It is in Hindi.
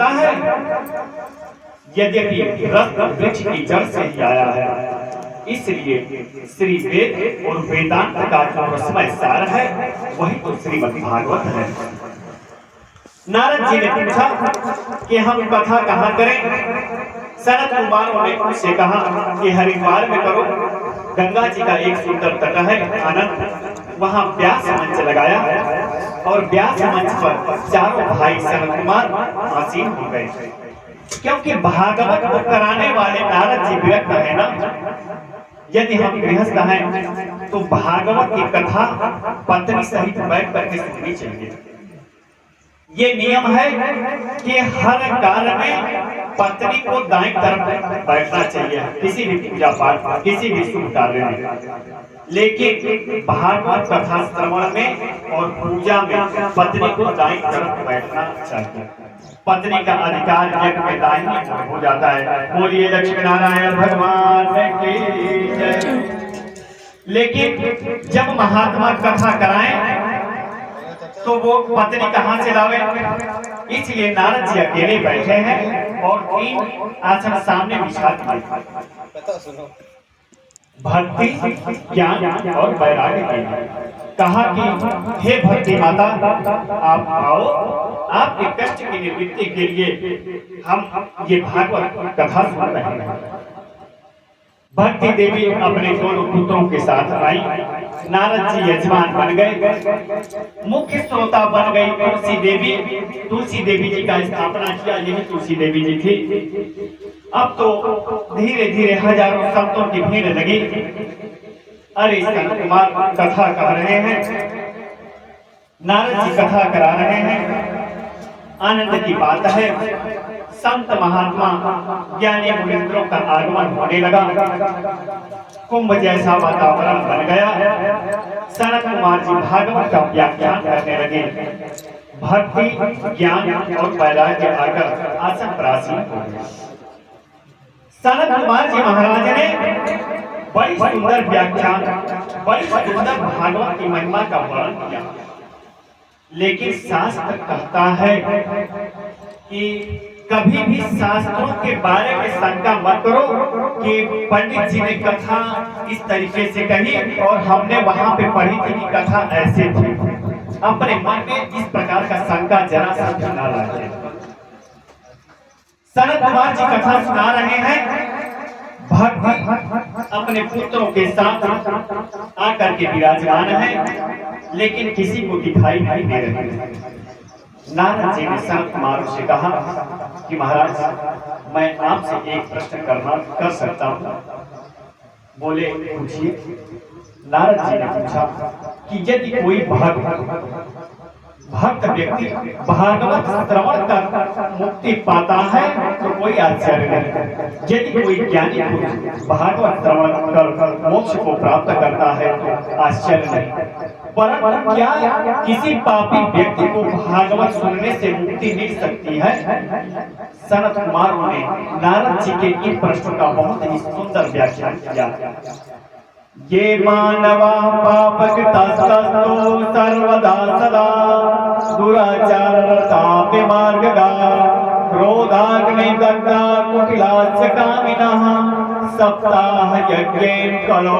लिखता है, यद्यपि रस वृक्ष की जड़ से ही आया है, इसलिए श्री वेद और वेदांत का जो रसमय सार है वही तो श्रीमद् भागवत है। नारद जी ने पूछा कि हम कथा कहाँ करें? सनत कुमारों ने उससे कहा कि हरिद्वार में करो। गंगा जी का एक सुंदर तट है आनंद, वहां व्यास मंच लगाया और व्यास मंच पर चारों भाई सनत कुमार आसीन हो गए, क्योंकि भागवत को कराने वाले नारद जी विरक्त है ना। यदि हम गृहस्थ हैं तो भागवत की कथा पत्नी सहित बैठ करके सुननी चाहिए। ये नियम है कि हर कार्य में पत्नी को दाएं तरफ बैठना चाहिए, किसी भी पूजा पाठ किसी भी शुभ कार्य में। लेकिन भागवत कथा श्रवण में और पूजा में पत्नी को दाएं तरफ बैठना चाहिए। पत्नी का अधिकार यज्ञ में दाहिनी ओर हो जाता है। बोलिए लक्ष्मी नारायण भगवान की जय। लेकिन जब महात्मा कथा कराएं तो वो पत्नी कहां से लावे? इसलिए नारद जी अकेले बैठे हैं और 3 आसन सामने बिछा दिए। भक्ति, ज्ञान और वैराग्य के कहा कि हे भक्ति माता, आप आओ, आपके कष्ट की निवृत्ति के लिए हम ये भागवत कथा सुन रहे हैं। भक्ति देवी अपने दोनों पुत्रों के साथ आई। नारद जी यजमान बन गए, मुख्य श्रोता बन गई तुलसी देवी। तुलसी देवी जी का स्थापना किया, यही तुलसी देवी जी थी। अब तो धीरे धीरे हजारों संतों की भीड़ लगी। अरे संत कुमार कथा कह रहे हैं, नारद जी कथा करा रहे हैं, आनंद की बात है। संत महात्मा ज्ञानी मुनिंद्रों का आगमन होने लगा, कुंभ जैसा वातावरण बन गया। सनत कुमार जी भागवत का व्याख्यान करने लगे। भक्ति, ज्ञान और वैराग्य आकर आसन पर आसीन हो गए। सनत कुमार जी महाराज ने बड़ी सुंदर व्याख्यान, बड़ी सुंदर भागवत की महिमा का वर्णन किया। लेकिन शास्त्र कहता है कि कभी भी शास्त्रों के बारे में शंका मत करो कि पंडित जी ने कथा इस तरीके से कही और हमने वहां पे पढ़ी थी कि कथा ऐसे थी। अपने मन में इस प्रकार का शंका जरा सा भी ना लाए। सनत कुमार जी कथा सुना रहे हैं, भक्त अपने पुत्रों के साथ आकर के विराजमान है, लेकिन किसी को दिखाई नहीं दे रहे हैं। नारद जी ने सनत कुमार से कहा कि महाराज, मैं आपसे एक प्रश्न कर सकता हूँ? बोले पूछिए। नारद जी ने पूछा कि यदि कोई भक्त व्यक्ति भागवत श्रवण कर मुक्ति पाता है तो कोई आश्चर्य नहीं। यदि कोई ज्ञानी पुरुष भागवत श्रवण कर मोक्ष को प्राप्त करता है तो आश्चर्य नहीं। परंतु क्या किसी पापी व्यक्ति को भागवत सुनने से मुक्ति मिल सकती है? सनत कुमार ने नारद जी के इन प्रश्नों का बहुत ही सुंदर व्याख्यान किया। ये मानवा पापकृतस्तु सर्वदा सदा दुराचाररता विमार्गगा क्रोधाग्निदग्धा कुटिलास्य कामिनः सप्ताह यज्ञेन कलो